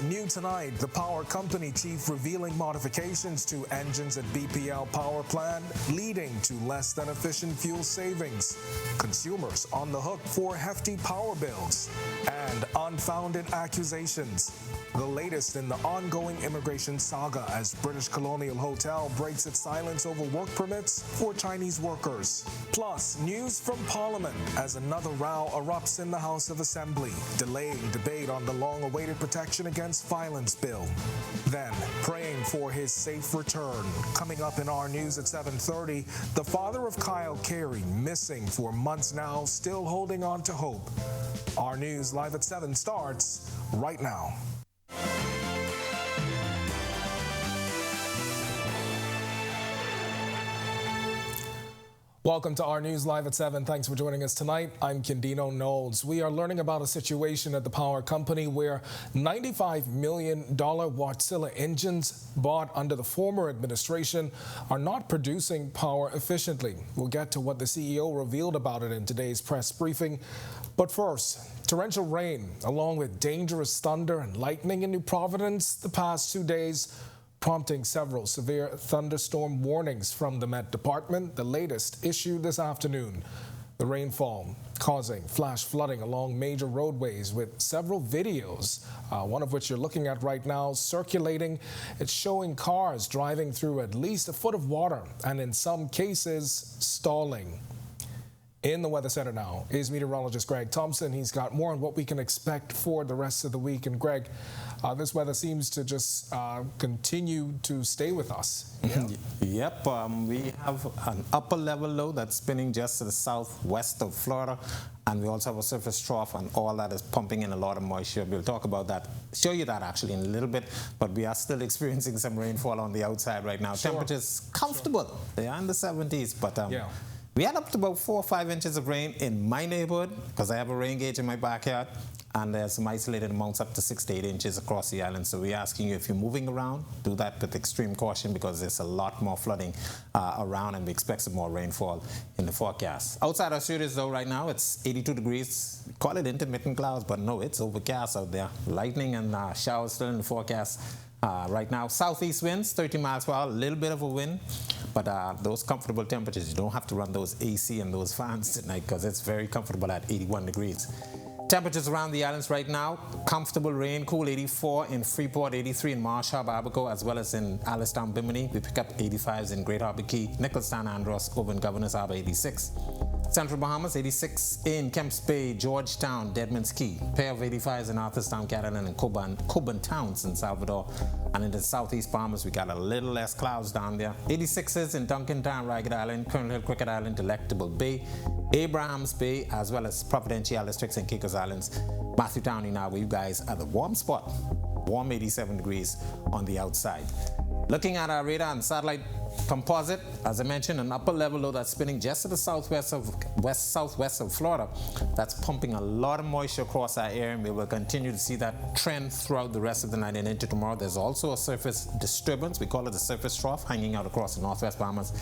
New tonight, the power company chief revealing modifications to engines at BPL power plant, leading to less than efficient fuel savings. Consumers on the hook for hefty power bills and unfounded accusations. The latest in the ongoing immigration saga as British Colonial Hotel breaks its silence over work permits for Chinese workers. Plus, news from Parliament as another row erupts in the House of Assembly, delaying debate on the long-awaited Protection Against Violence bill. Then, praying for his safe return. Coming up in our news at 7:30, the father of Kyle Carey, missing for months now, still holding on to hope. Our news live at 7 starts right now. Welcome to our news live at 7. Thanks for joining us tonight. I'm Kendino Knowles. We are learning about a situation at the power company where $95 million Wärtsilä engines bought under the former administration are not producing power efficiently. We'll get to what the CEO revealed about it in today's press briefing. But first, torrential rain along with dangerous thunder and lightning in New Providence the past 2 days, prompting several severe thunderstorm warnings from the Met Department, the latest issued this afternoon. The rainfall causing flash flooding along major roadways with several videos, one of which you're looking at right now, circulating. It's showing cars driving through at least a foot of water and in some cases stalling. In the Weather Center now is meteorologist Greg Thompson. He's got more on what we can expect for the rest of the week. And Greg, this weather seems to just continue to stay with us. Yeah? Yep, we have an upper level low that's spinning just to the southwest of Florida, and we also have a surface trough, and all that is pumping in a lot of moisture. We'll talk about that, show you that actually in a little bit, but we are still experiencing some rainfall on the outside right now. Sure. Temperatures comfortable. Sure. They are in the 70s, but we had up to about 4 or 5 inches of rain in my neighborhood because I have a rain gauge in my backyard, and there's some isolated amounts up to 6 to 8 inches across the island. So we're asking you, if you're moving around, do that with extreme caution because there's a lot more flooding around, and we expect some more rainfall in the forecast. Outside our studios though right now, it's 82 degrees. We call it intermittent clouds, but no, it's overcast out there. Lightning and showers still in the forecast. Right now, southeast winds, 30 miles per hour, a little bit of a wind, but those comfortable temperatures, you don't have to run those AC and those fans tonight because it's very comfortable at 81 degrees. Temperatures around the islands right now, comfortable rain, cool 84 in Freeport, 83 in Marsh Harbor, Abaco, as well as in Allenstown, Bimini. We pick up 85s in Great Harbor Key, Nicholstown, Andros, over in Governor's Harbor, 86. Central Bahamas, 86 in Kemps Bay, Georgetown, Deadman's Key. Pair of 85s in Arthurstown, Catalan, and Coban Towns in Salvador. And in the southeast Bahamas, we got a little less clouds down there. 86s in Duncantown, Ragged Island, Colonel Hill, Cricket Island, Delectable Bay, Abrahams Bay, as well as Providencial Districts and Caicos Islands. Matthewtown, where you guys are the warm spot. Warm 87 degrees on the outside. Looking at our radar and satellite composite, as I mentioned, an upper level low that's spinning just to the southwest of Florida. That's pumping a lot of moisture across our area, and we will continue to see that trend throughout the rest of the night and into tomorrow. There's also a surface disturbance, we call it the surface trough, hanging out across the northwest Bahamas.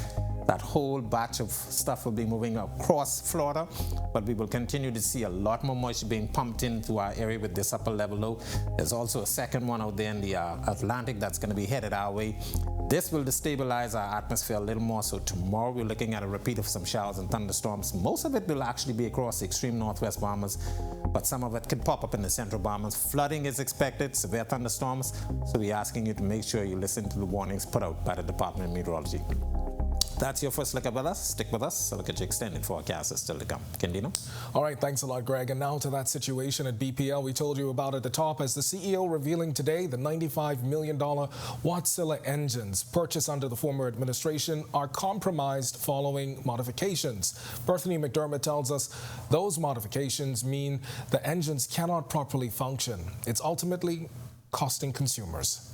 That whole batch of stuff will be moving across Florida, but we will continue to see a lot more moisture being pumped into our area with this upper level low. There's also a second one out there in the Atlantic that's going to be headed our way. This will destabilize our atmosphere a little more, so tomorrow we're looking at a repeat of some showers and thunderstorms. Most of it will actually be across the extreme northwest Bahamas, but some of it could pop up in the central Bahamas. Flooding is expected, severe thunderstorms, so we're asking you to make sure you listen to the warnings put out by the Department of Meteorology. That's your first look at us. Stick with us. A look at your extended forecast is still to come. Kendino? All right, thanks a lot, Greg. And now to that situation at BPL we told you about at the top, as the CEO revealing today the $95 million Wärtsilä engines purchased under the former administration are compromised following modifications. Berthany McDermott tells us those modifications mean the engines cannot properly function. It's ultimately costing consumers.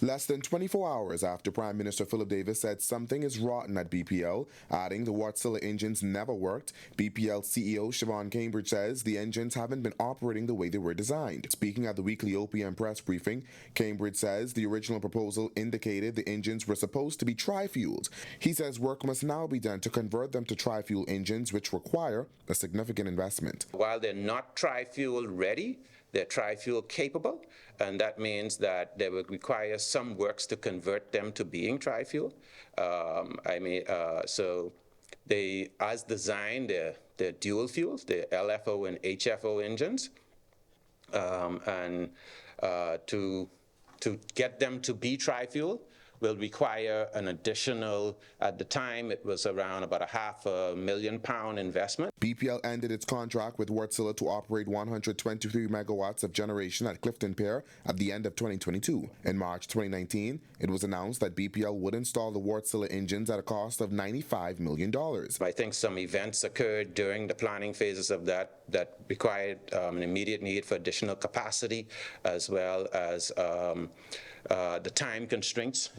Less than 24 hours after Prime Minister Philip Davis said something is rotten at BPL, adding the Wärtsilä engines never worked, BPL CEO Siobhan Cambridge says the engines haven't been operating the way they were designed. Speaking at the weekly OPM press briefing, Cambridge says the original proposal indicated the engines were supposed to be tri-fueled. He says work must now be done to convert them to tri-fuel engines, which require a significant investment. While they're not tri-fuel ready, they're tri-fuel capable, and that means that they would require some works to convert them to being tri-fuel. So they, as designed, they're dual fuels, they're LFO and HFO engines, to get them to be tri-fuel will require an additional, at the time it was around about £500,000 investment. BPL ended its contract with Wärtsilä to operate 123 megawatts of generation at Clifton Pier at the end of 2022. In March 2019, it was announced that BPL would install the Wärtsilä engines at a cost of $95 million. I think some events occurred during the planning phases of that required an immediate need for additional capacity, as well as the time constraints.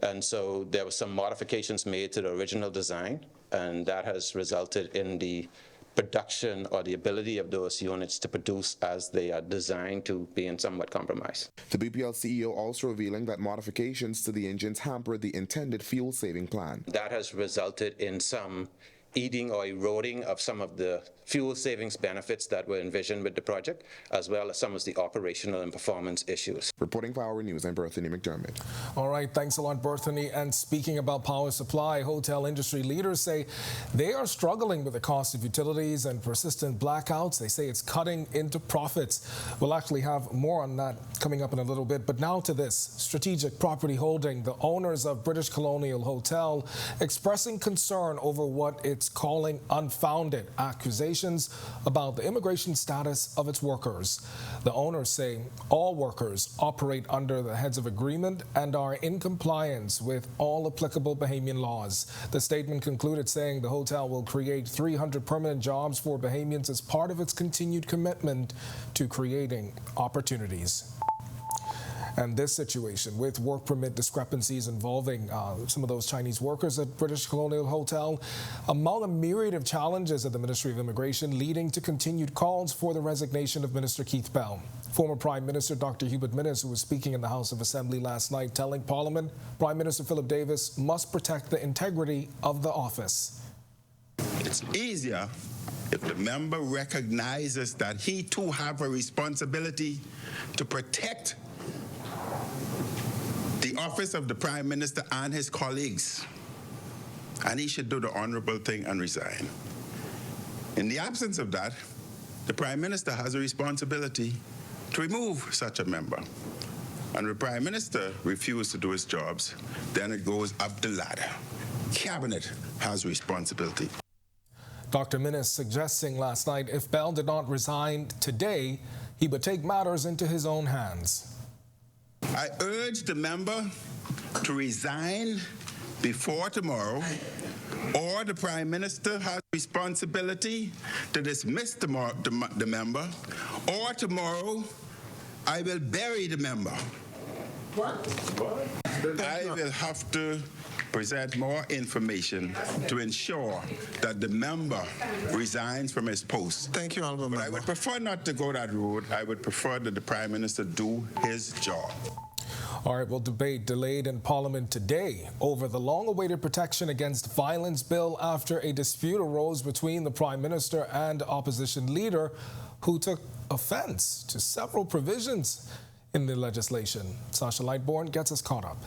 And so there were some modifications made to the original design, and that has resulted in the production or the ability of those units to produce as they are designed to being somewhat compromised. The BPL CEO also revealing that modifications to the engines hampered the intended fuel-saving plan. That has resulted in some eating or eroding of some of the fuel savings benefits that were envisioned with the project, as well as some of the operational and performance issues. Reporting for Our News, I'm Berthany McDermott. All right, thanks a lot, Berthany. And speaking about power supply, hotel industry leaders say they are struggling with the cost of utilities and persistent blackouts. They say it's cutting into profits. We'll actually have more on that coming up in a little bit. But now to this, Strategic Property Holding, the owners of British Colonial Hotel, expressing concern over what it's calling unfounded accusations about the immigration status of its workers. The owners say all workers operate under the heads of agreement and are in compliance with all applicable Bahamian laws. The statement concluded saying the hotel will create 300 permanent jobs for Bahamians as part of its continued commitment to creating opportunities. And this situation with work permit discrepancies involving some of those Chinese workers at British Colonial Hotel, among a myriad of challenges at the Ministry of Immigration, leading to continued calls for the resignation of Minister Keith Bell. Former Prime Minister Dr. Hubert Minnis, who was speaking in the House of Assembly last night, telling Parliament Prime Minister Philip Davis must protect the integrity of the office. It's easier if the member recognizes that he too have a responsibility to protect the office of the Prime Minister and his colleagues, and he should do the honorable thing and resign. In the absence of that, the Prime Minister has a responsibility to remove such a member. And the Prime Minister refuses to do his jobs, then it goes up the ladder. Cabinet has responsibility. Dr. Minnis suggesting last night if Bell did not resign today, he would take matters into his own hands. I urge the member to resign before tomorrow, or the Prime Minister has responsibility to dismiss the member, or tomorrow I will bury the member. I will have to present more information to ensure that the member resigns from his post. Thank you, Honourable Member. I would prefer not to go that route. I would prefer that the Prime Minister do his job. All right, well, debate delayed in Parliament today over the long-awaited Protection Against Violence bill after a dispute arose between the Prime Minister and opposition leader who took offense to several provisions in the legislation. Sasha Lightbourne gets us caught up.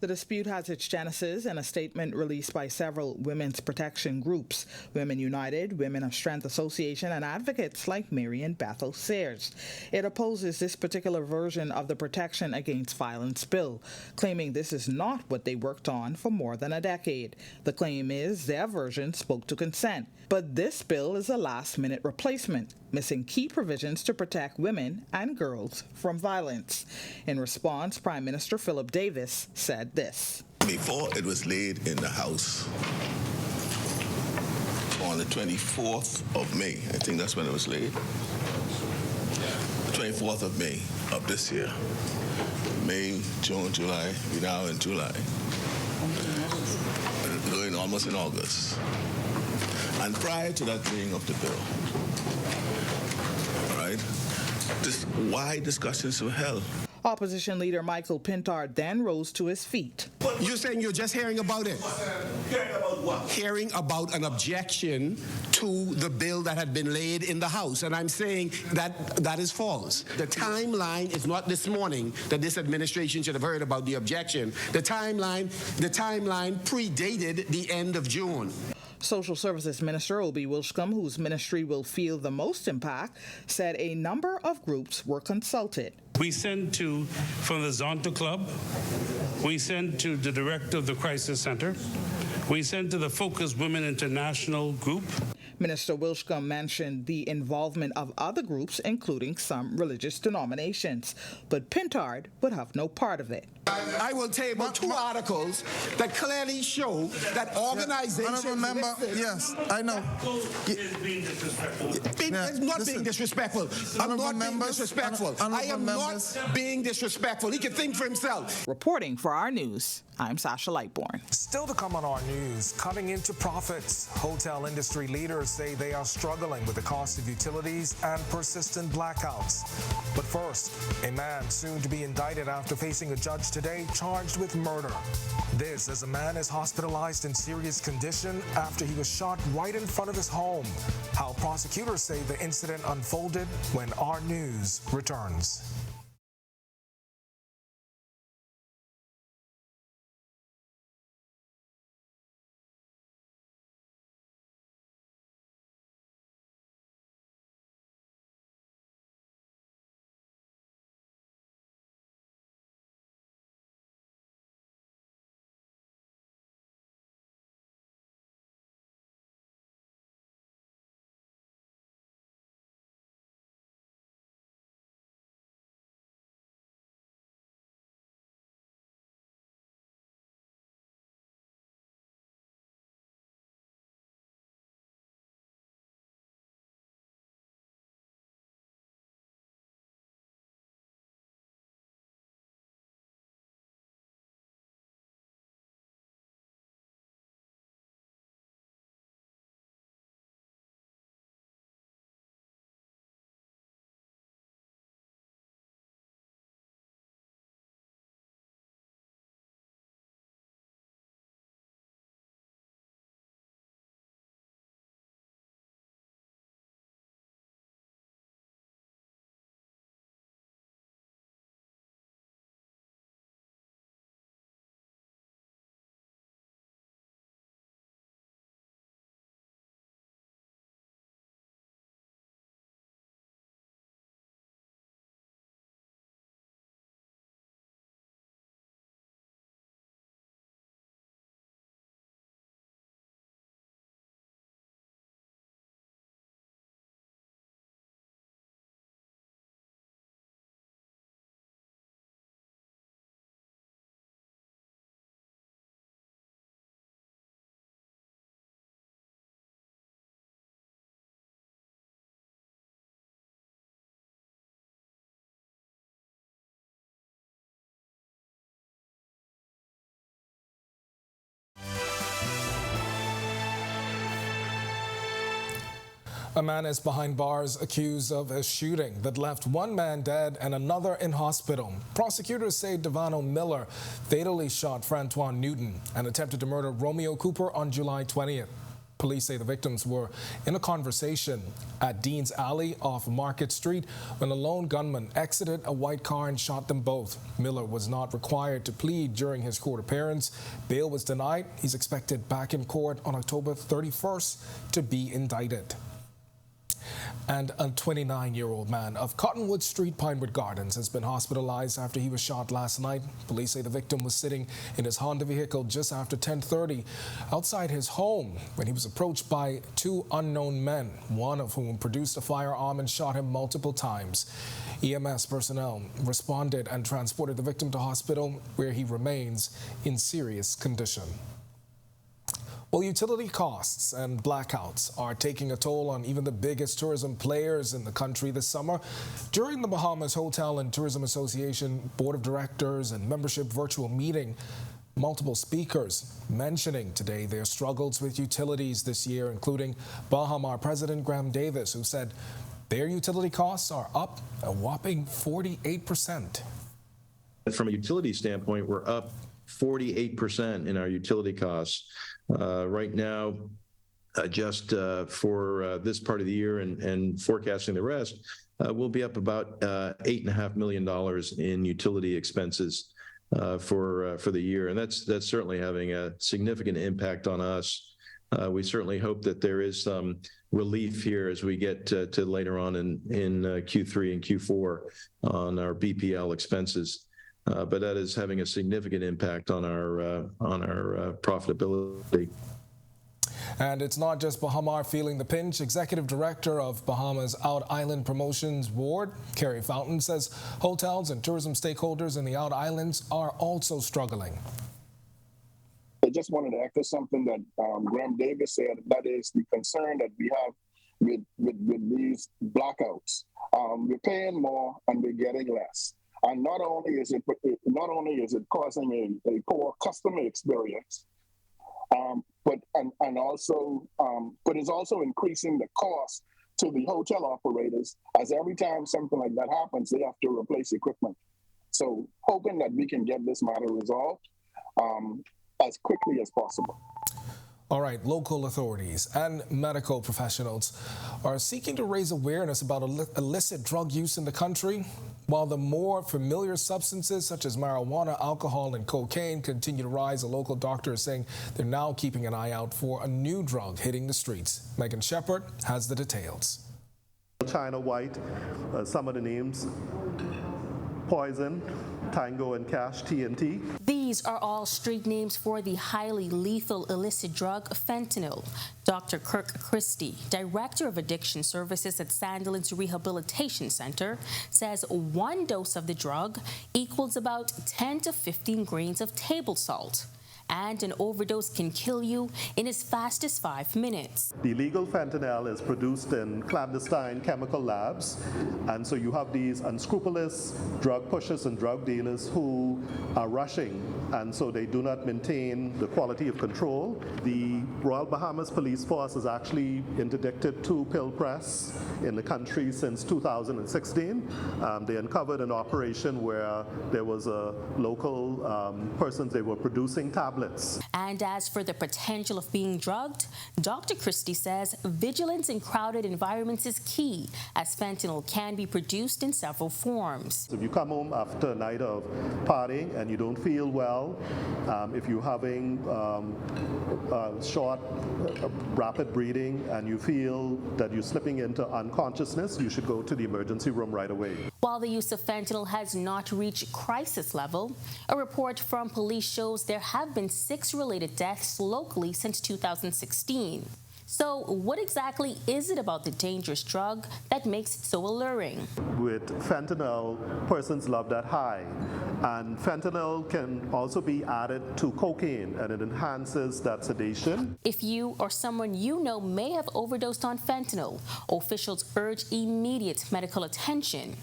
The dispute has its genesis in a statement released by several women's protection groups, Women United, Women of Strength Association, and advocates like Marian Bethel Sayers. It opposes this particular version of the Protection Against Violence bill, claiming this is not what they worked on for more than a decade. The claim is their version spoke to consent, but this bill is a last-minute replacement, missing key provisions to protect women and girls from violence. In response, Prime Minister Philip Davis said this. Before it was laid in the House on the 24th of May, I think that's when it was laid, the 24th of May of this year. May, June, July, we're now in July. Going almost in August. And prior to that laying of the bill, all right, why discussions were held. Opposition leader Michael Pintard then rose to his feet. You're saying you're just hearing about it? Hearing about what? Hearing about an objection to the bill that had been laid in the House. And I'm saying that that is false. The timeline is not this morning that this administration should have heard about the objection. The timeline predated the end of June. Social Services Minister Obi Wilshcombe, whose ministry will feel the most impact, said a number of groups were consulted. We sent from the Zonta Club, we sent to the director of the Crisis Center, we sent to the Focus Women International group. Minister Wilshcombe mentioned the involvement of other groups, including some religious denominations, but Pintard would have no part of it. I will table two articles that clearly show that organizations... Honorable member, yes, I know. Is being disrespectful. It's not being disrespectful. I'm not being disrespectful. I am not being disrespectful. He can think for himself. Reporting for Our News, I'm Sasha Lightbourne. Still to come on Our News, cutting into profits. Hotel industry leaders say they are struggling with the cost of utilities and persistent blackouts. But first, a man soon to be indicted after facing a judge today charged with murder. This as a man is hospitalized in serious condition after he was shot right in front of his home. How prosecutors say the incident unfolded when Our News returns. A man is behind bars accused of a shooting that left one man dead and another in hospital. Prosecutors say Devano Miller fatally shot Francois Newton and attempted to murder Romeo Cooper on July 20th. Police say the victims were in a conversation at Dean's Alley off Market Street when a lone gunman exited a white car and shot them both. Miller was not required to plead during his court appearance. Bail was denied. He's expected back in court on October 31st to be indicted. And a 29-year-old man of Cottonwood Street, Pinewood Gardens, has been hospitalized after he was shot last night. Police say the victim was sitting in his Honda vehicle just after 10:30 outside his home when he was approached by two unknown men, one of whom produced a firearm and shot him multiple times. EMS personnel responded and transported the victim to hospital, where he remains in serious condition. Well, utility costs and blackouts are taking a toll on even the biggest tourism players in the country this summer. During the Bahamas Hotel and Tourism Association Board of Directors and membership virtual meeting, multiple speakers mentioning today their struggles with utilities this year, including Bahamar President Graham Davis, who said Their utility costs are up a whopping 48%. From a utility standpoint, we're up 48% in our utility costs. Right now, just for this part of the year and forecasting the rest, we'll be up about $8.5 million in utility expenses for the year, and that's certainly having a significant impact on us. We certainly hope that there is some relief here as we get to later on in Q3 and Q4 on our BPL expenses, but that is having a significant impact on our profitability. And it's not just Bahamar feeling the pinch. Executive Director of Bahamas Out Island Promotions Board, Carrie Fountain, says hotels and tourism stakeholders in the Out Islands are also struggling. I just wanted to echo something that Graham Davis said. That is the concern that we have with these blackouts. We're paying more and we're getting less. And not only is it causing a poor customer experience, but it's also increasing the cost to the hotel operators, as every time something like that happens, they have to replace equipment. So hoping that we can get this matter resolved as quickly as possible. All right, local authorities and medical professionals are seeking to raise awareness about illicit drug use in the country, while the more familiar substances such as marijuana, alcohol, and cocaine continue to rise. A local doctor is saying they're now keeping an eye out for a new drug hitting the streets. Megan Shepard has the details. China White, some of the names: Poison, Tango and Cash, TNT. These are all street names for the highly lethal illicit drug fentanyl. Dr. Kirk Christie, Director of Addiction Services at Sandilands Rehabilitation Center, says 1 dose of the drug equals about 10 to 15 grains of table salt. And an overdose can kill you in as fast as 5 minutes. The illegal fentanyl is produced in clandestine chemical labs, and so you have these unscrupulous drug pushers and drug dealers who are rushing, and so they do not maintain the quality of control. The Royal Bahamas Police Force has actually interdicted 2 pill press in the country since 2016. They uncovered an operation where there was a local persons, they were producing tablets. And as for the potential of being drugged, Dr. Christie says vigilance in crowded environments is key, as fentanyl can be produced in several forms. If you come home after a night of partying and you don't feel well, if you're having short, rapid breathing and you feel that you're slipping into unconsciousness, you should go to the emergency room right away. While the use of fentanyl has not reached crisis level, a report from police shows there have been 6 related deaths locally since 2016. So what exactly is it about the dangerous drug that makes it so alluring? With fentanyl, persons love that high. And fentanyl can also be added to cocaine, and it enhances that sedation. If you or someone you know may have overdosed on fentanyl, officials urge immediate medical attention.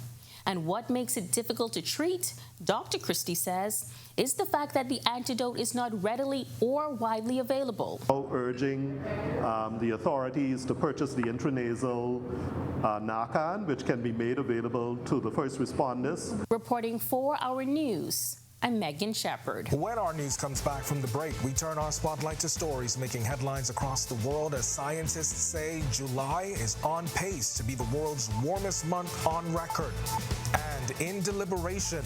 And what makes it difficult to treat, Dr. Christie says, is the fact that the antidote is not readily or widely available. Urging the authorities to purchase the intranasal Narcan, which can be made available to the first responders. Reporting for Our News, I'm Megan Shepard. When our news comes back from the break, we turn our spotlight to stories making headlines across the world as scientists say July is on pace to be the world's warmest month on record. And in deliberation,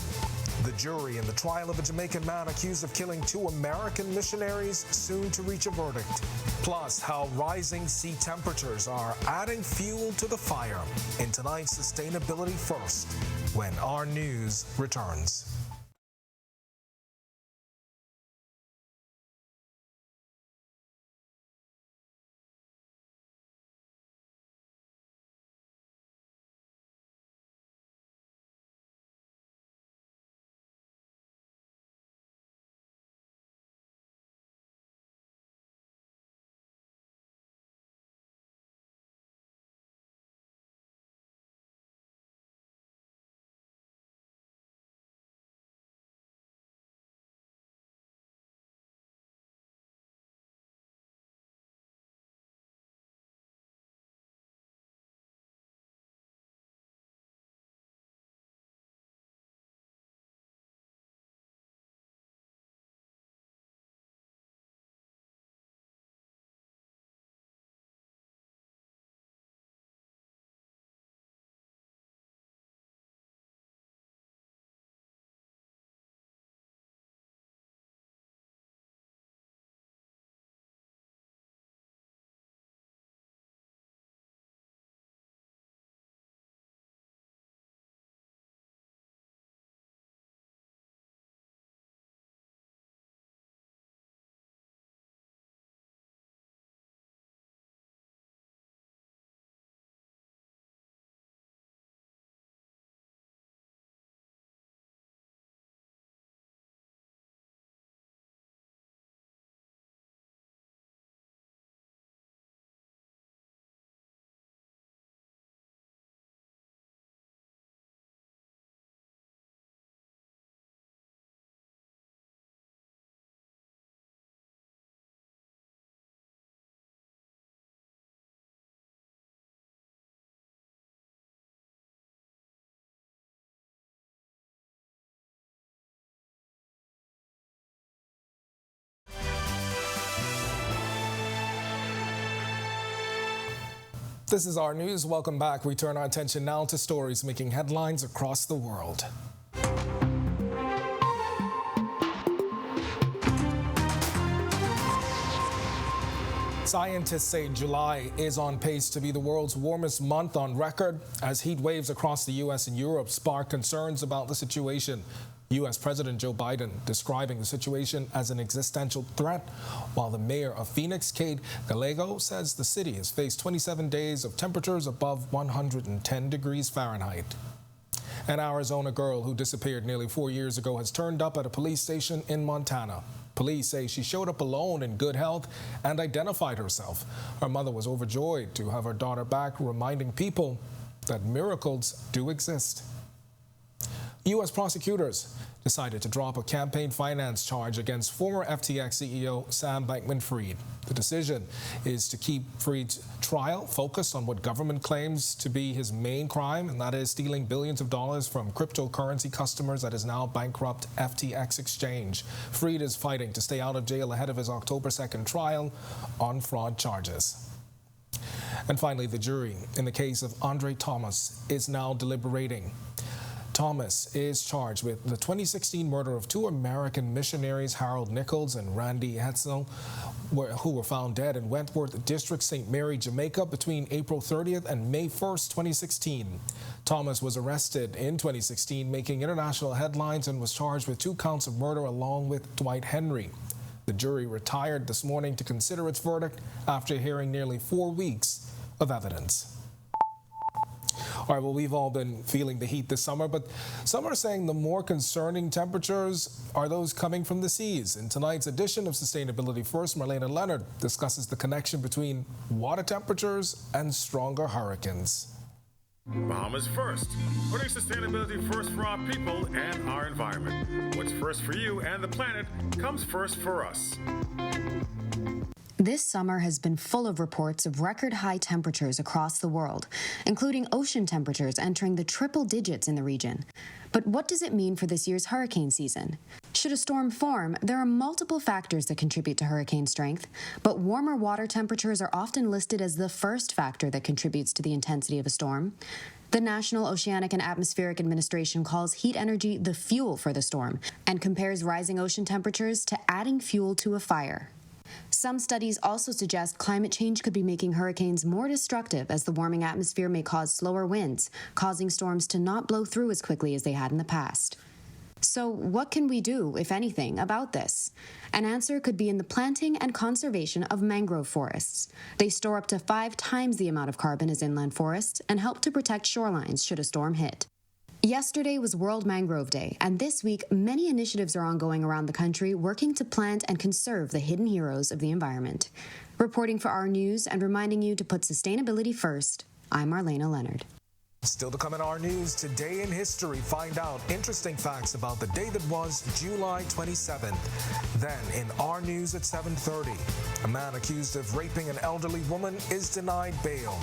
the jury in the trial of a Jamaican man accused of killing 2 American missionaries soon to reach a verdict. Plus, how rising sea temperatures are adding fuel to the fire in tonight's Sustainability First, when our news returns. This is our news. Welcome back. We turn our attention now to stories making headlines across the world. Scientists say July is on pace to be the world's warmest month on record as heat waves across the U.S. and Europe spark concerns about the situation. U.S. President Joe Biden describing the situation as an existential threat, while the mayor of Phoenix, Kate Gallego, says the city has faced 27 days of temperatures above 110 degrees Fahrenheit. An Arizona girl who disappeared nearly 4 years ago has turned up at a police station in Montana. Police say she showed up alone in good health and identified herself. Her mother was overjoyed to have her daughter back, reminding people that miracles do exist. U.S. prosecutors decided to drop a campaign finance charge against former FTX CEO Sam Bankman-Fried. The decision is to keep Fried's trial focused on what government claims to be his main crime, and that is stealing billions of dollars from cryptocurrency customers at his now bankrupt FTX exchange. Fried is fighting to stay out of jail ahead of his October 2nd trial on fraud charges. And finally, the jury in the case of Andre Thomas is now deliberating. Thomas is charged with the 2016 murder of two American missionaries, Harold Nichols and Randy Hetzel, who were found dead in Wentworth District, St. Mary, Jamaica, between April 30th and May 1st, 2016. Thomas was arrested in 2016, making international headlines, and was charged with 2 counts of murder along with Dwight Henry. The jury retired this morning to consider its verdict after hearing nearly 4 weeks of evidence. All right, well, we've all been feeling the heat this summer, but some are saying the more concerning temperatures are those coming from the seas. In tonight's edition of Sustainability First, Marlena Leonard discusses the connection between water temperatures and stronger hurricanes. Bahamas First, putting sustainability first for our people and our environment. What's first for you and the planet comes first for us. This summer has been full of reports of record-high temperatures across the world, including ocean temperatures entering the triple digits in the region. But what does it mean for this year's hurricane season? Should a storm form, there are multiple factors that contribute to hurricane strength, but warmer water temperatures are often listed as the first factor that contributes to the intensity of a storm. The National Oceanic and Atmospheric Administration calls heat energy the fuel for the storm and compares rising ocean temperatures to adding fuel to a fire. Some studies also suggest climate change could be making hurricanes more destructive, as the warming atmosphere may cause slower winds, causing storms to not blow through as quickly as they had in the past. So what can we do, if anything, about this? An answer could be in the planting and conservation of mangrove forests. They store up to 5 times the amount of carbon as inland forests and help to protect shorelines should a storm hit. Yesterday was World Mangrove Day, and this week many initiatives are ongoing around the country working to plant and conserve the hidden heroes of the environment. Reporting for Our News and reminding you to put sustainability first, I'm Marlena Leonard. Still to come in Our News, today in history, find out interesting facts about the day that was July 27th. Then in Our News at 7:30, a man accused of raping an elderly woman is denied bail.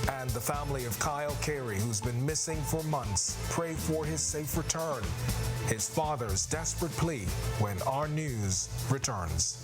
And the family of Kyle Carey, who's been missing for months, pray for his safe return. His father's desperate plea when Our News returns.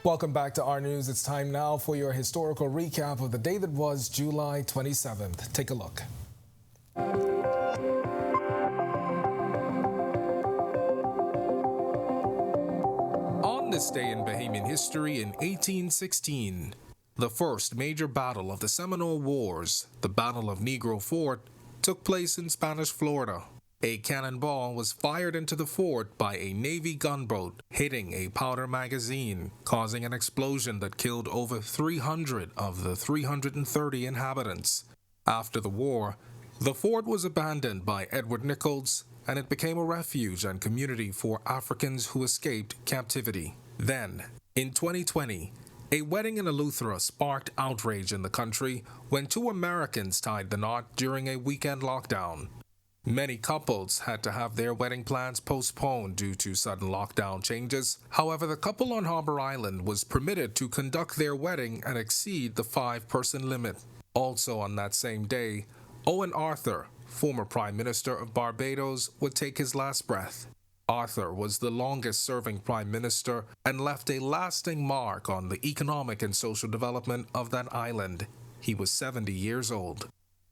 Welcome back to Our News. It's time now for your historical recap of the day that was July 27th. Take a look. On this day in Bahamian history in 1816, the first major battle of the Seminole Wars, the Battle of Negro Fort, took place in Spanish Florida. A cannonball was fired into the fort by a Navy gunboat, hitting a powder magazine, causing an explosion that killed over 300 of the 330 inhabitants. After the war, the fort was abandoned by Edward Nichols, and it became a refuge and community for Africans who escaped captivity. Then, in 2020, a wedding in Eleuthera sparked outrage in the country when 2 Americans tied the knot during a weekend lockdown. Many couples had to have their wedding plans postponed due to sudden lockdown changes. However, the couple on Harbor Island was permitted to conduct their wedding and exceed the 5-person limit. Also on that same day, Owen Arthur, former Prime Minister of Barbados, would take his last breath. Arthur was the longest-serving Prime Minister and left a lasting mark on the economic and social development of that island. He was 70 years old.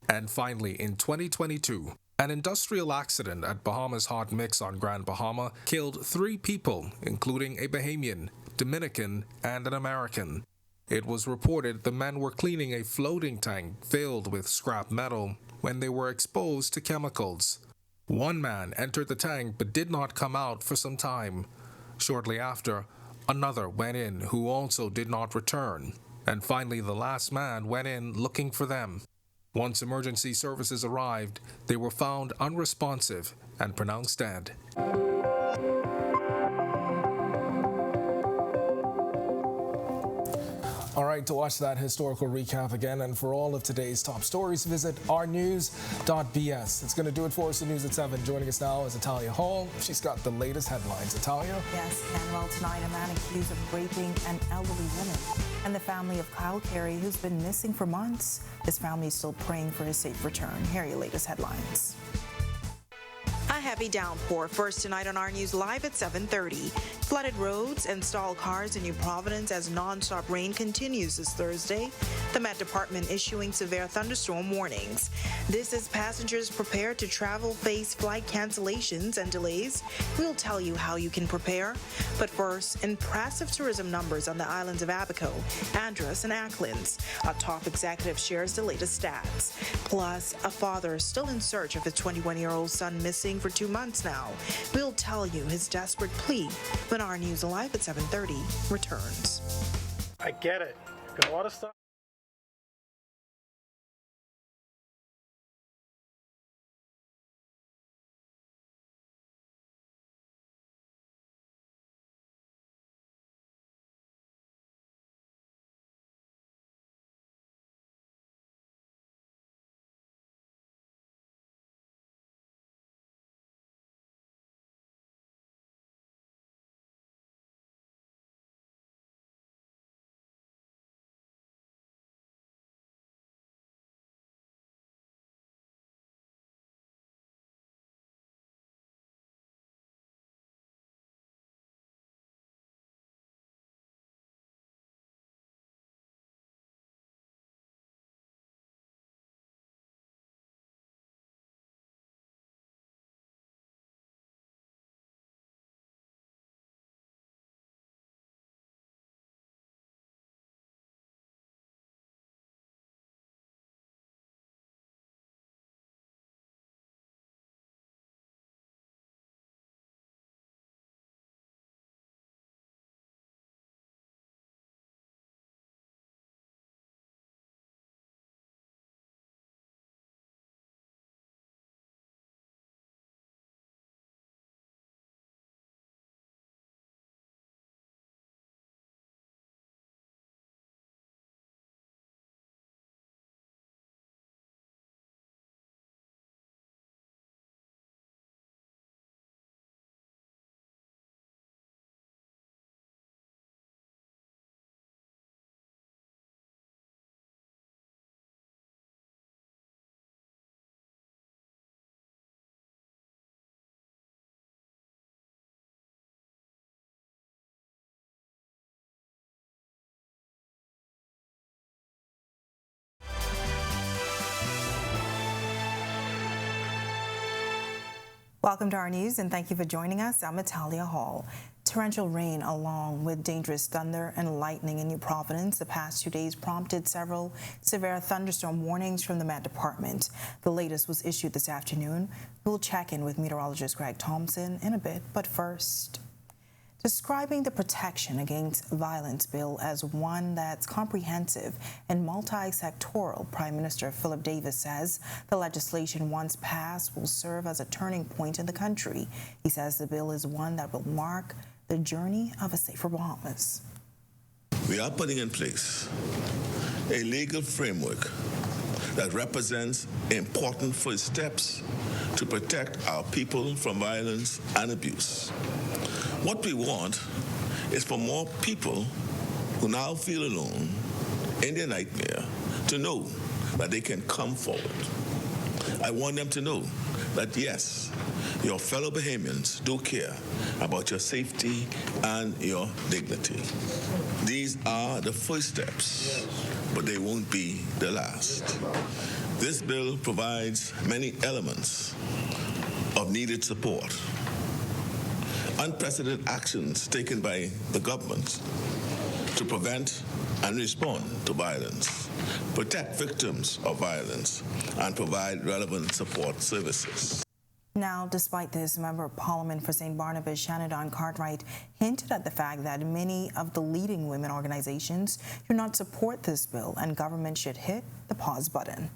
And finally, in 2022, an industrial accident at Bahamas Hot Mix on Grand Bahama killed 3 people, including a Bahamian, Dominican, and an American. It was reported the men were cleaning a floating tank filled with scrap metal when they were exposed to chemicals. One man entered the tank but did not come out for some time. Shortly after, another went in who also did not return. And finally, the last man went in looking for them. Once emergency services arrived, they were found unresponsive and pronounced dead. All right, to watch that historical recap again and for all of today's top stories, visit ournews.bs. It's going to do it for us in News at 7. Joining us now is Italia Hall. She's got the latest headlines. Italia? Yes, and well, tonight a man accused of raping an elderly woman and the family of Kyle Carey, who's been missing for months. His family is still praying for his safe return. Here are your latest headlines. A heavy downpour first tonight on Our News Live at 7:30. Flooded roads and stalled cars in New Providence as nonstop rain continues this Thursday. The Met Department issuing severe thunderstorm warnings. This as passengers prepare to travel face flight cancellations and delays. We'll tell you how you can prepare. But first, impressive tourism numbers on the islands of Abaco, Andros, and Acklins. A top executive shares the latest stats. Plus, a father still in search of his 21-year-old son missing for 2 months now. We'll tell you his desperate plea when Our News Live at 7:30 returns. I get it. Got a lot of stuff. Welcome to our news and thank you for joining us. I'm Natalia Hall. Torrential rain along with dangerous thunder and lightning in New Providence the past 2 days prompted several severe thunderstorm warnings from the Met Department. The latest was issued this afternoon. We'll check in with meteorologist Greg Thompson in a bit, but first, describing the Protection Against Violence bill as one that's comprehensive and multi-sectoral, Prime Minister Philip Davis says the legislation, once passed, will serve as a turning point in the country. He says the bill is one that will mark the journey of a safer Bahamas. We are putting in place a legal framework that represents important first steps to protect our people from violence and abuse. What we want is for more people who now feel alone in their nightmare to know that they can come forward. I want them to know that, yes, your fellow Bahamians do care about your safety and your dignity. These are the first steps, but they won't be the last. This bill provides many elements of needed support. Unprecedented actions taken by the government to prevent and respond to violence, protect victims of violence, and provide relevant support services. Now, despite this, Member of Parliament for St. Barnabas, Shannon Cartwright, hinted at the fact that many of the leading women organizations do not support this bill and government should hit the pause button.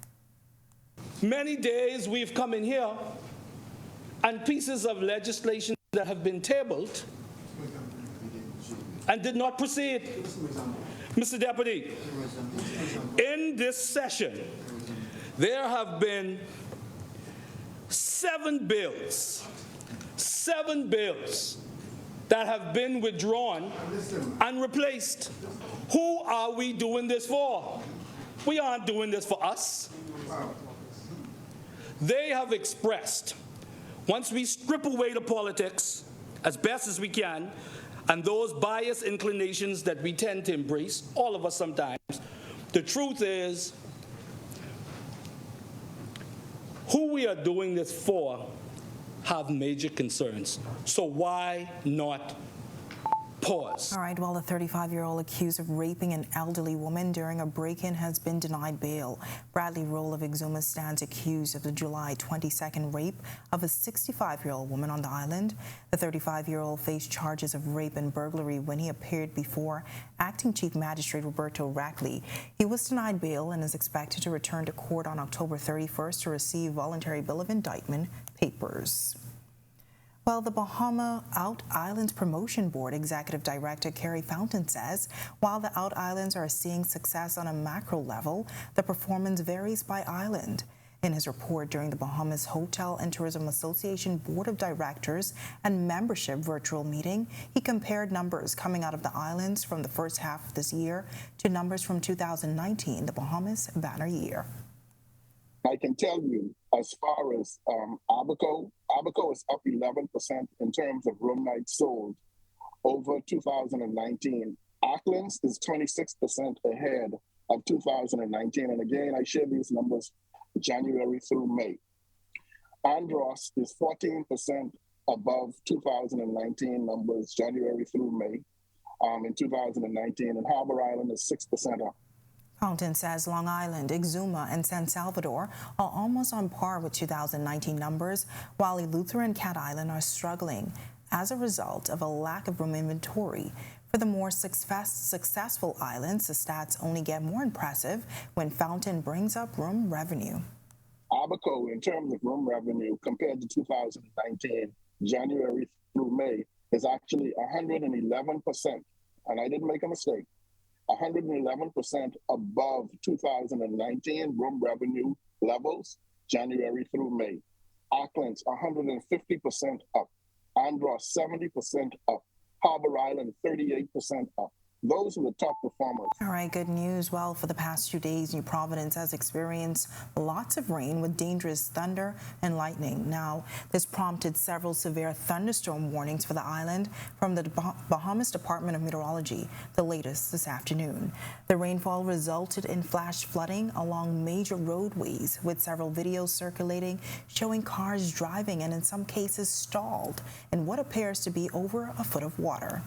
Many days we've come in here and pieces of legislation that have been tabled and did not proceed. Mr. Deputy, in this session, there have been 7 bills that have been withdrawn and replaced. Who are we doing this for? We aren't doing this for us. They have expressed, once we strip away the politics as best as we can and those biased inclinations that we tend to embrace, all of us sometimes, the truth is who we are doing this for have major concerns. So why not pause? All right, well, a 35-year-old accused of raping an elderly woman during a break-in has been denied bail. Bradley Roll of Exuma stands accused of the July 22nd rape of a 65-year-old woman on the island. The 35-year-old faced charges of rape and burglary when he appeared before Acting Chief Magistrate Roberto Rackley. He was denied bail and is expected to return to court on October 31st to receive voluntary bill of indictment papers. Well, the Bahama Out Islands Promotion Board Executive Director Carrie Fountain says while the Out Islands are seeing success on a macro level, the performance varies by island. In his report during the Bahamas Hotel and Tourism Association Board of Directors and Membership virtual meeting, he compared numbers coming out of the islands from the first half of this year to numbers from 2019, the Bahamas banner year. I can tell you, as far as Abaco is up 11% in terms of room nights sold over 2019. Auckland's is 26% ahead of 2019. And again, I share these numbers January through May. Andros is 14% above 2019 numbers January through May in 2019. And Harbor Island is 6% up. Fountain says Long Island, Exuma, and San Salvador are almost on par with 2019 numbers, while Eleuthera and Cat Island are struggling as a result of a lack of room inventory. For the more successful islands, the stats only get more impressive when Fountain brings up room revenue. Abaco, in terms of room revenue, compared to 2019, January through May, is actually 111%. And I didn't make a mistake. 111% above 2019 room revenue levels, January through May. Auckland's 150% up. Andros 70% up. Harbor Island 38% up. those are the top performers. All right, good news. Well, for the past 2 days, New Providence has experienced lots of rain with dangerous thunder and lightning. Now, this prompted several severe thunderstorm warnings for the island from the Bahamas Department of Meteorology, the latest this afternoon. The rainfall resulted in flash flooding along major roadways, with several videos circulating showing cars driving and in some cases stalled in what appears to be over a foot of water.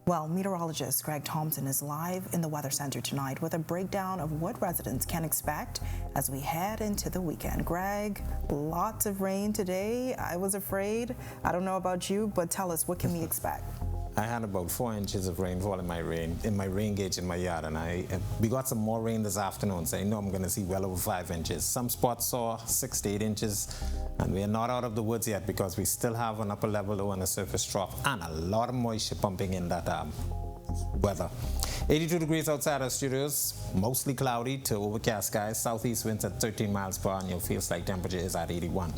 Well, meteorologist Greg Thompson is live in the Weather Center tonight with a breakdown of what residents can expect as we head into the weekend. Greg, lots of rain today. I was afraid. I don't know about you, but tell us, what can we expect? I had about 4 inches of rainfall in my rain gauge in my yard, and we got some more rain this afternoon, so I know I'm going to see well over 5 inches. Some spots saw 6 to 8 inches, and we are not out of the woods yet because we still have an upper level low and a surface trough, and a lot of moisture pumping in that weather. 82 degrees outside our studios, mostly cloudy to overcast skies, southeast winds at 13 miles per hour, and your feels like temperature is at 81.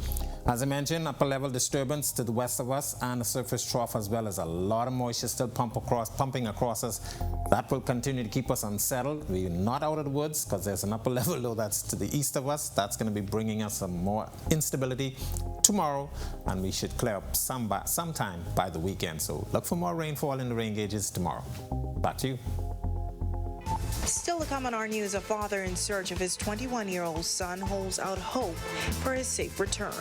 As I mentioned, upper level disturbance to the west of us and a surface trough, as well as a lot of moisture still pumping across us. That will continue to keep us unsettled. We're not out of the woods because there's an upper level low that's to the east of us. That's going to be bringing us some more instability tomorrow, and we should clear up sometime by the weekend. So look for more rainfall in the rain gauges tomorrow. Back to you. Still to come on our news, a father in search of his 21-year-old son holds out hope for his safe return.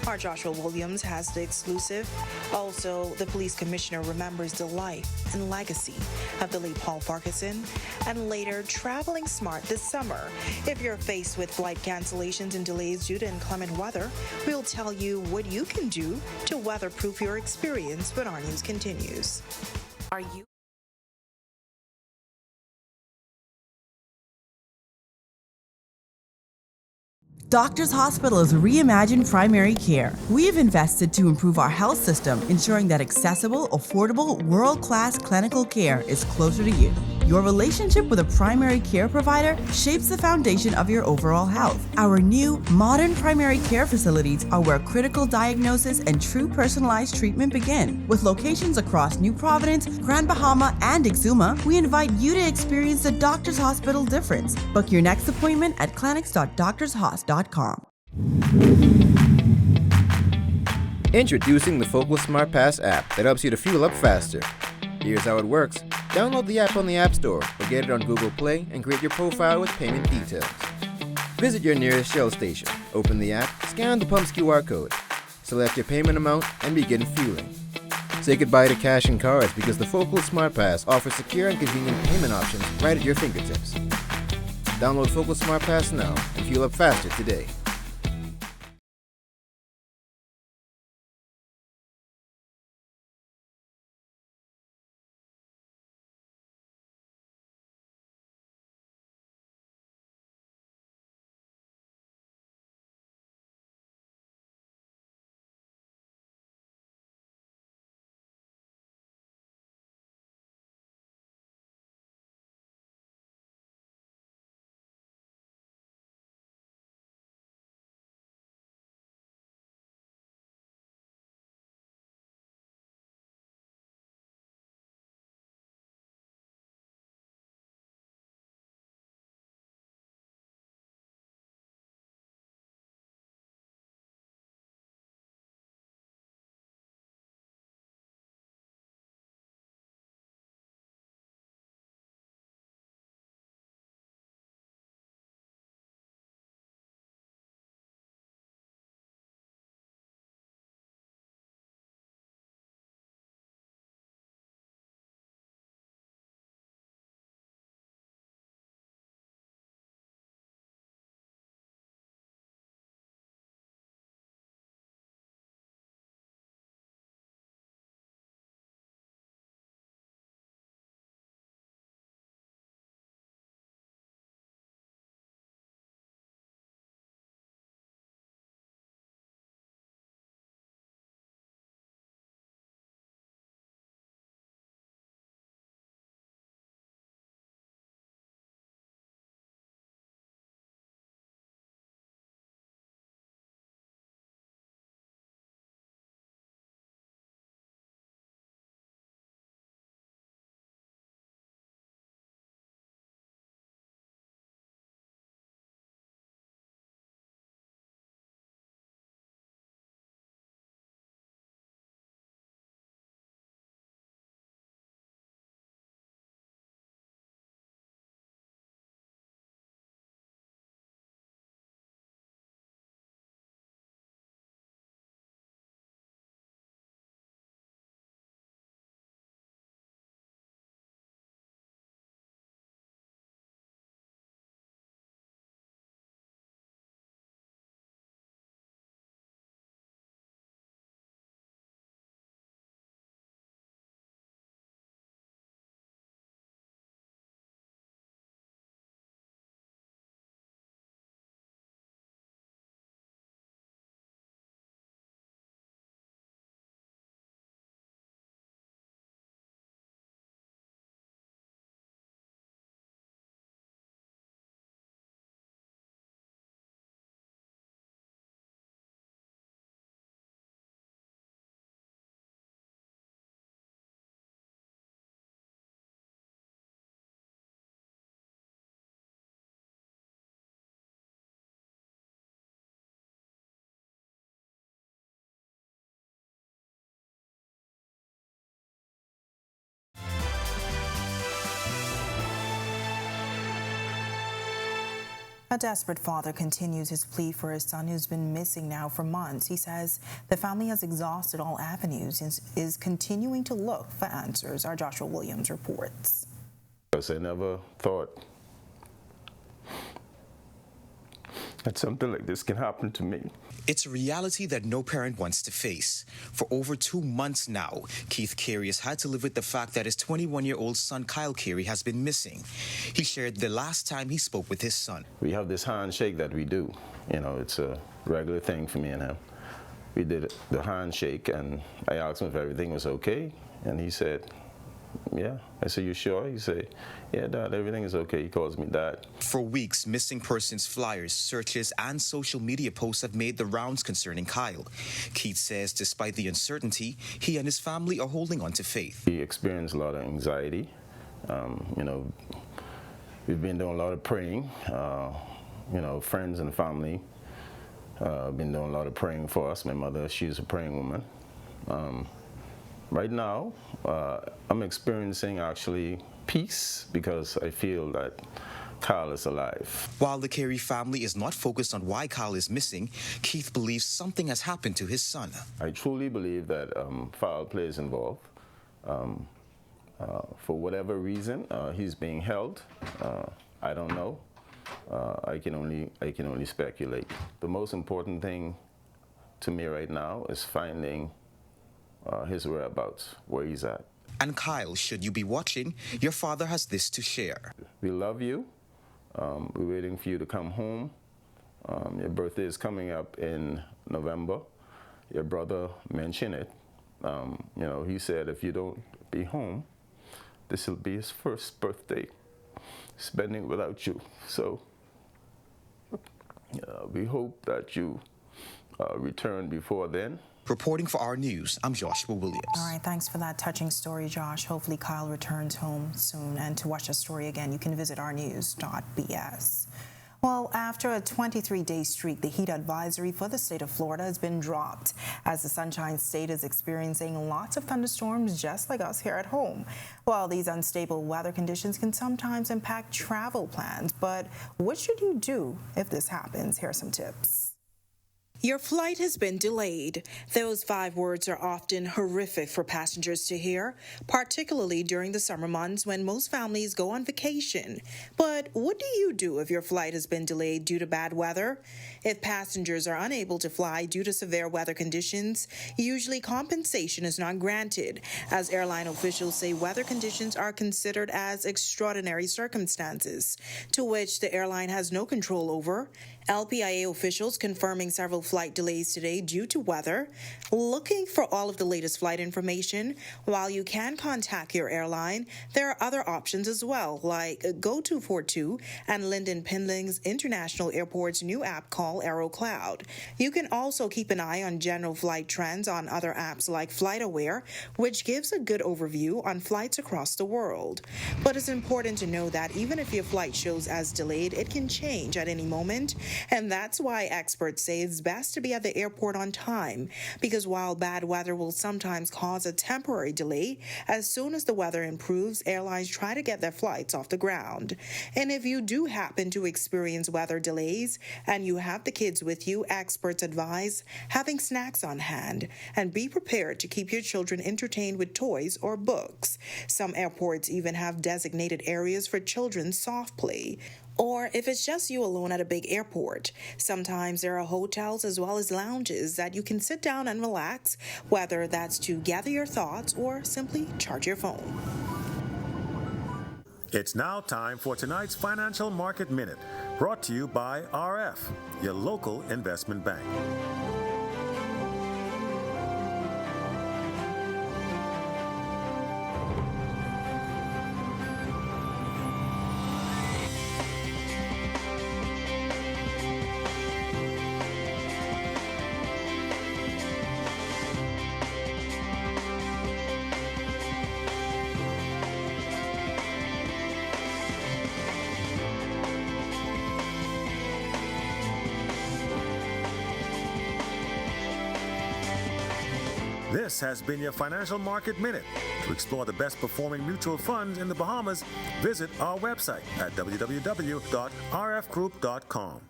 Our Joshua Williams has the exclusive. Also, the police commissioner remembers the life and legacy of the late Paul Farquharson, and later, traveling smart this summer. If you're faced with flight cancellations and delays due to inclement weather, we'll tell you what you can do to weatherproof your experience when our news continues. Are you Doctors Hospital is reimagined primary care. We have invested to improve our health system, ensuring that accessible, affordable, world-class clinical care is closer to you. Your relationship with a primary care provider shapes the foundation of your overall health. Our new, modern primary care facilities are where critical diagnosis and true personalized treatment begin. With locations across New Providence, Grand Bahama, and Exuma, we invite you to experience the Doctors Hospital difference. Book your next appointment at clinics.doctorshos.com. Introducing the Focal Smart Pass app that helps you to fuel up faster. Here's how it works. Download the app on the App Store or get it on Google Play and create your profile with payment details. Visit your nearest Shell station, open the app, scan the pump's QR code, select your payment amount, and begin fueling. Say goodbye to cash and cards because the Focal Smart Pass offers secure and convenient payment options right at your fingertips. Download Focal Smart Pass now and fuel up faster today. A desperate father continues his plea for his son who's been missing now for months. He says the family has exhausted all avenues and is continuing to look for answers. Our Joshua Williams reports. Because I never thought that something like this can happen to me. It's a reality that no parent wants to face. For over 2 months now, Keith Carey has had to live with the fact that his 21-year-old son, Kyle Carey, has been missing. He shared the last time he spoke with his son. We have this handshake that we do. You know, it's a regular thing for me and him. We did the handshake, and I asked him if everything was okay, and he said, yeah. I said, you sure? He said, yeah, Dad, everything is okay. He calls me Dad. For weeks, missing persons flyers, searches, and social media posts have made the rounds concerning Kyle. Keith says despite the uncertainty, he and his family are holding on to faith. He experienced a lot of anxiety. You know, we've been doing a lot of praying. You know, friends and family been doing a lot of praying for us. My mother, she's a praying woman. Right now, I'm experiencing actually peace because I feel that Kyle is alive. While the Carey family is not focused on why Kyle is missing, Keith believes something has happened to his son. I truly believe that foul play is involved. For whatever reason, he's being held. I don't know. I can only speculate. The most important thing to me right now is finding his whereabouts, where he's at. And Kyle, should you be watching, your father has this to share. We love you. We're waiting for you to come home. Your birthday is coming up in November. Your brother mentioned it. You know, he said if you don't be home, this will be his first birthday spending without you. So we hope that you return before then. Reporting for Our News, I'm Joshua Williams. All right, thanks for that touching story, Josh. Hopefully Kyle returns home soon. And to watch the story again, you can visit ournews.bs. Well, after a 23-day streak, the heat advisory for the state of Florida has been dropped as the Sunshine State is experiencing lots of thunderstorms just like us here at home. Well, these unstable weather conditions can sometimes impact travel plans, but what should you do if this happens? Here are some tips. Your flight has been delayed. Those 5 words are often horrific for passengers to hear, particularly during the summer months when most families go on vacation. But what do you do if your flight has been delayed due to bad weather? If passengers are unable to fly due to severe weather conditions, usually compensation is not granted, as airline officials say weather conditions are considered as extraordinary circumstances, to which the airline has no control over. LPIA officials confirming several flight delays today due to weather. Looking for all of the latest flight information, while you can contact your airline, there are other options as well, like Go242 and Lyndon Pindling's International Airport's new app called AeroCloud. You can also keep an eye on general flight trends on other apps like FlightAware, which gives a good overview on flights across the world. But it's important to know that even if your flight shows as delayed, it can change at any moment. And that's why experts say it's best to be at the airport on time, because while bad weather will sometimes cause a temporary delay, as soon as the weather improves, airlines try to get their flights off the ground. And if you do happen to experience weather delays and you have the kids with you, experts advise having snacks on hand and be prepared to keep your children entertained with toys or books. Some airports even have designated areas for children's soft play. Or if it's just you alone at a big airport, sometimes there are hotels as well as lounges that you can sit down and relax, whether that's to gather your thoughts or simply charge your phone. It's now time for tonight's Financial Market Minute, brought to you by RF, your local investment bank. This has been your Financial Market Minute. To explore the best performing mutual funds in the Bahamas, visit our website at www.rfgroup.com.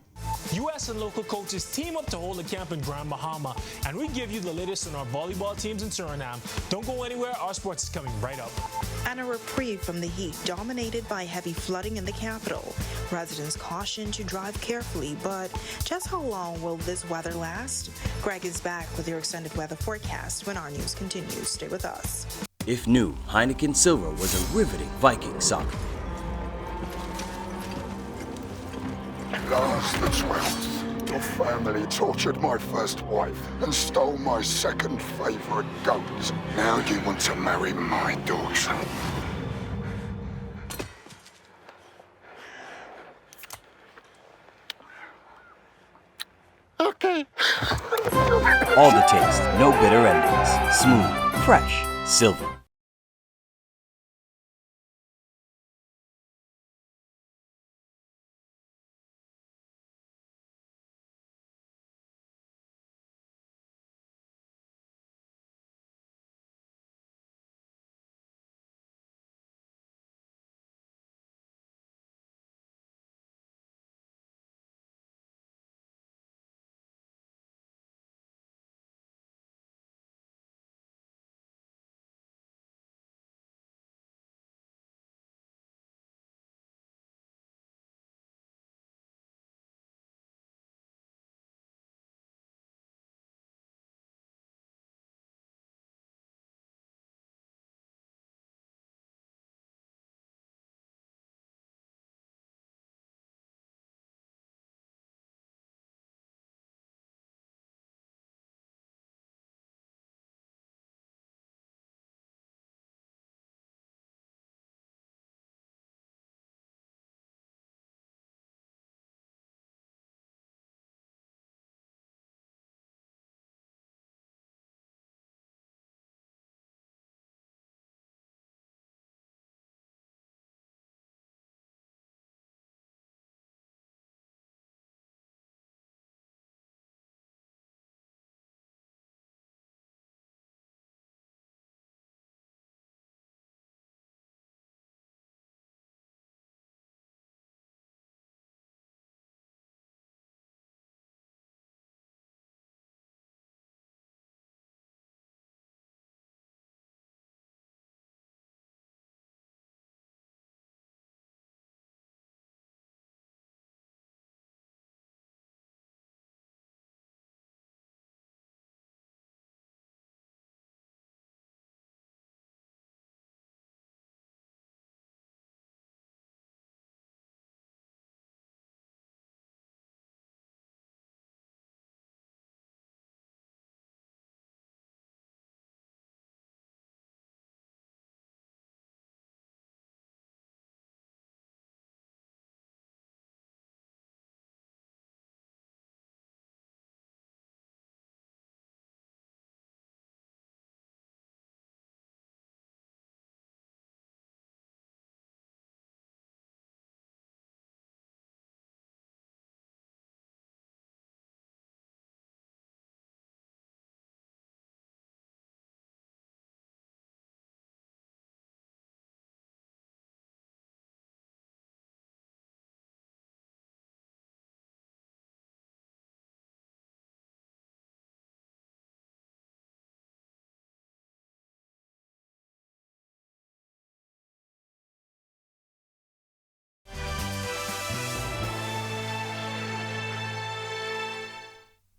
U.S. and local coaches team up to hold a camp in Grand Bahama, and we give you the latest on our volleyball teams in Suriname. Don't go anywhere, our sports is coming right up. And a reprieve from the heat dominated by heavy flooding in the capital. Residents cautioned to drive carefully, but just how long will this weather last? Greg is back with your extended weather forecast when our news continues. Stay with us. If new, Heineken Silver was a riveting Viking saga. Lars the 12th, your family tortured my first wife and stole my second favorite goat. Now you want to marry my daughter. Okay. All the taste, no bitter endings. Smooth, fresh, silver.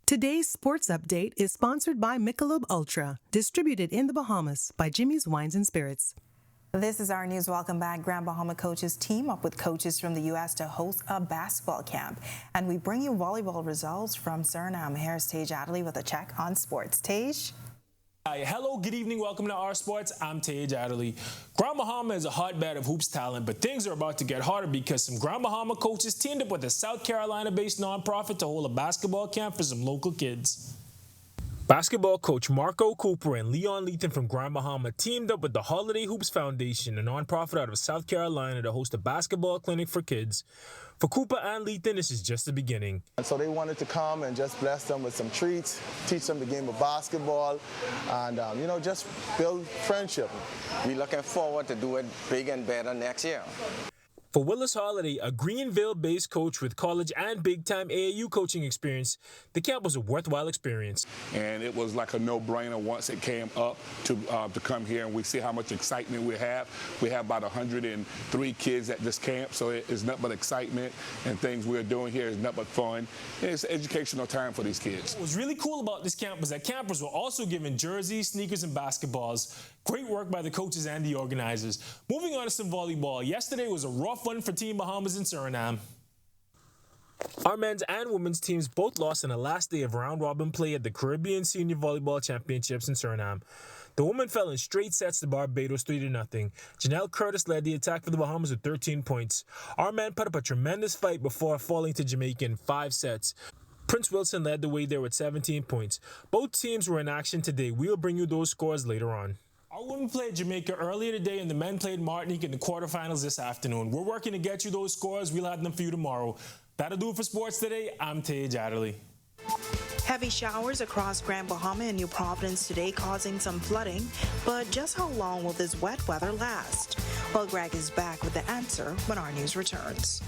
Today's sports update is sponsored by Michelob Ultra, distributed in the Bahamas by Jimmy's Wines and Spirits. This is our news. Welcome back. Grand Bahama coaches team up with coaches from the U.S. to host a basketball camp. And we bring you volleyball results from Suriname. Here's Tage Adderley with a check on sports. Tage? Hi, hello, good evening, welcome to Our Sports. I'm Tage Adderley. Grand Bahama is a hotbed of hoops talent, but things are about to get harder because some Grand Bahama coaches teamed up with a South Carolina-based nonprofit to hold a basketball camp for some local kids. Basketball coach Marco Cooper and Leon Lethan from Grand Bahama teamed up with the Holiday Hoops Foundation, a nonprofit out of South Carolina, to host a basketball clinic for kids. For Cooper and Lethan, this is just the beginning. And so they wanted to come and just bless them with some treats, teach them the game of basketball, and just build friendship. We're looking forward to do it big and better next year. For Willis Holiday, a Greenville-based coach with college and big-time AAU coaching experience, the camp was a worthwhile experience. And it was like a no-brainer once it came up to come here, and we see how much excitement we have. We have about 103 kids at this camp, so it's nothing but excitement, and things we're doing here is nothing but fun. And it's educational time for these kids. What was really cool about this camp was that campers were also given jerseys, sneakers, and basketballs. Great work by the coaches and the organizers. Moving on to some volleyball. Yesterday was a rough one for Team Bahamas in Suriname. Our men's and women's teams both lost in the last day of round-robin play at the Caribbean Senior Volleyball Championships in Suriname. The women fell in straight sets to Barbados 3-0. Janelle Curtis led the attack for the Bahamas with 13 points. Our men put up a tremendous fight before falling to Jamaica in 5 sets. Prince Wilson led the way there with 17 points. Both teams were in action today. We'll bring you those scores later on. Our women played Jamaica earlier today, and the men played Martinique in the quarterfinals this afternoon. We're working to get you those scores. We'll have them for you tomorrow. That'll do it for sports today. I'm Tej Adderley. Heavy showers across Grand Bahama and New Providence today, causing some flooding. But just how long will this wet weather last? Well, Greg is back with the answer when our news returns.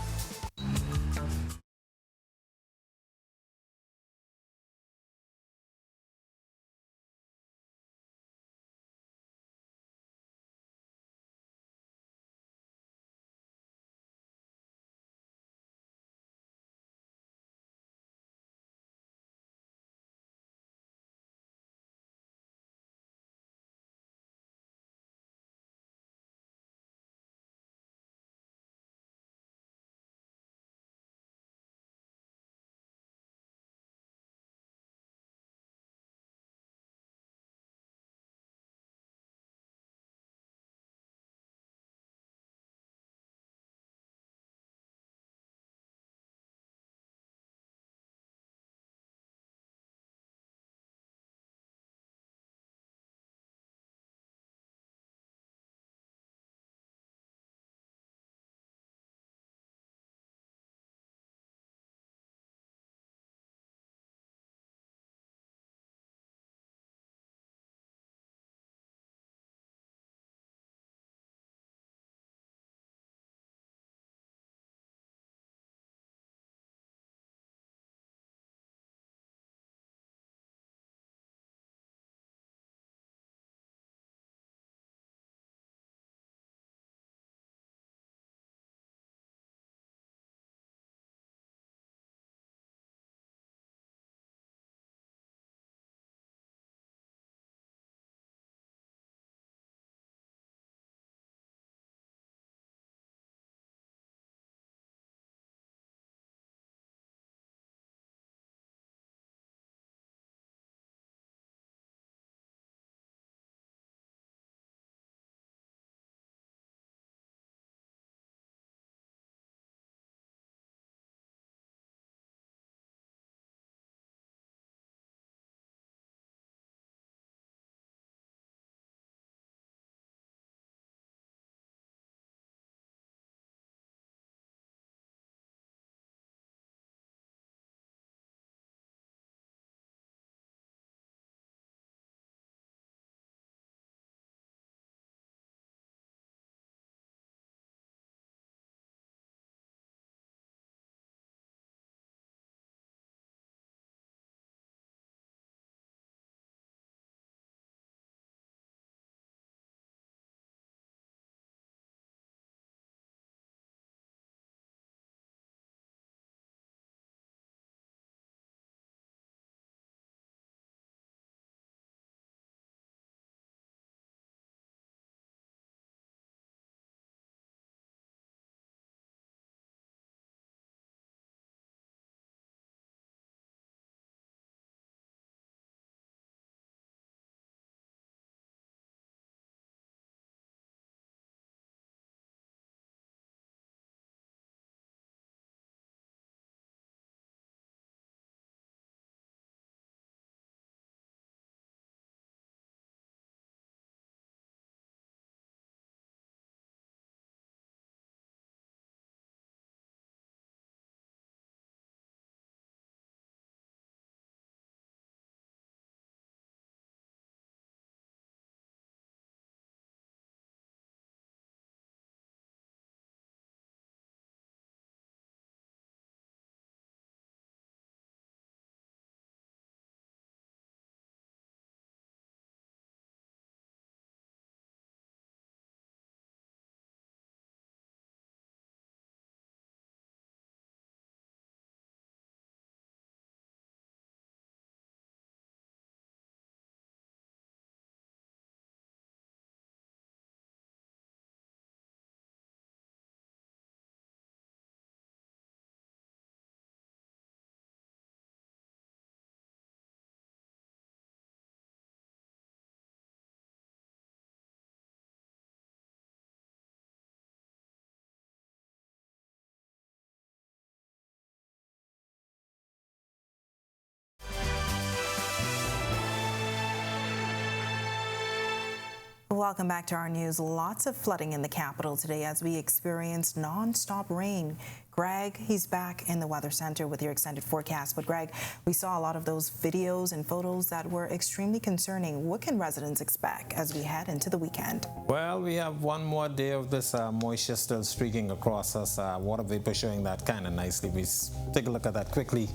Welcome back to our news. Lots of flooding in the capital today as we experienced non-stop rain. Greg, he's back in the Weather Center with your extended forecast. But Greg, we saw a lot of those videos and photos that were extremely concerning. What can residents expect as we head into the weekend? Well, we have one more day of this moisture still streaking across us. Water vapor showing that kind of nicely. We take a look at that quickly.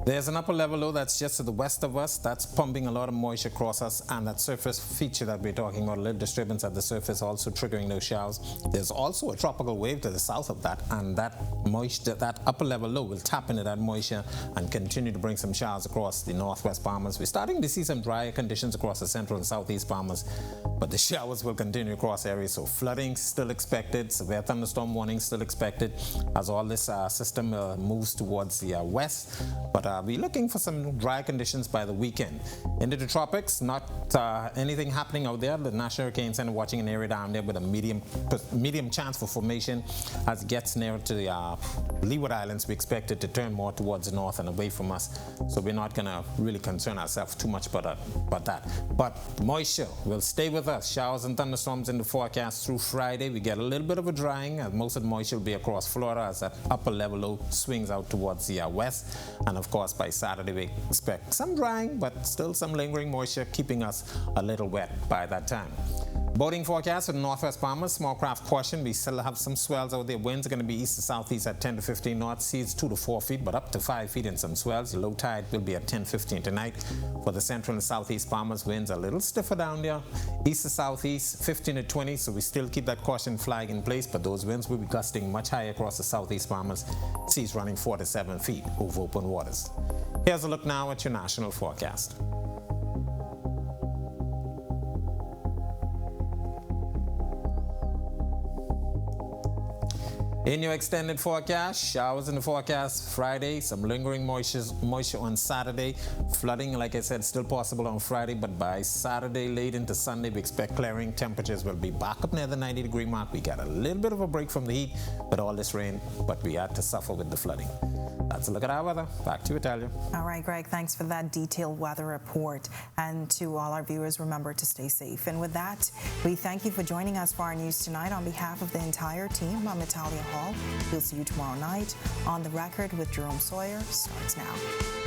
There's an upper level low that's just to the west of us. That's pumping a lot of moisture across us, and that surface feature that we're talking about, a little disturbance at the surface, also triggering those showers. There's also a tropical wave to the south of that, and that moisture, that upper level low will tap into that moisture and continue to bring some showers across the northwest Bahamas. We're starting to see some drier conditions across the central and southeast Bahamas, but the showers will continue across areas. So flooding still expected, severe thunderstorm warning still expected as all this system moves towards the west. But we're looking for some dry conditions by the weekend. Into the tropics, not anything happening out there. The National Hurricane Center watching an area down there with a medium chance for formation. As it gets nearer to the Leeward Islands, we expect it to turn more towards the north and away from us. So we're not going to really concern ourselves too much about that. But moisture will stay with us. Showers and thunderstorms in the forecast through Friday. We get a little bit of a drying, as most of the moisture will be across Florida as that upper level low swings out towards the west. And of course, by Saturday, we expect some drying, but still some lingering moisture, keeping us a little wet by that time. Boating forecast for the northwest Bahamas, small craft caution. We still have some swells out there. Winds are going to be east to southeast at 10 to 15 knots. Seas 2 to 4 feet, but up to 5 feet in some swells. The low tide will be at 10:15 tonight. For the central and southeast Bahamas, winds a little stiffer down there. East to southeast, 15 to 20, so we still keep that caution flag in place, but those winds will be gusting much higher across the southeast Bahamas. Seas running 4 to 7 feet over open waters. Here's a look now at your national forecast. In your extended forecast, showers in the forecast Friday, some lingering moisture on Saturday. Flooding, like I said, still possible on Friday, but by Saturday, late into Sunday, we expect clearing. Temperatures will be back up near the 90-degree mark. We got a little bit of a break from the heat with all this rain, but we had to suffer with the flooding. That's a look at our weather. Back to you, Italia. All right, Greg, thanks for that detailed weather report. And to all our viewers, remember to stay safe. And with that, we thank you for joining us for our news tonight. On behalf of the entire team, I'm Natalia Hall. We'll see you tomorrow night. On the Record with Jerome Sawyer starts now.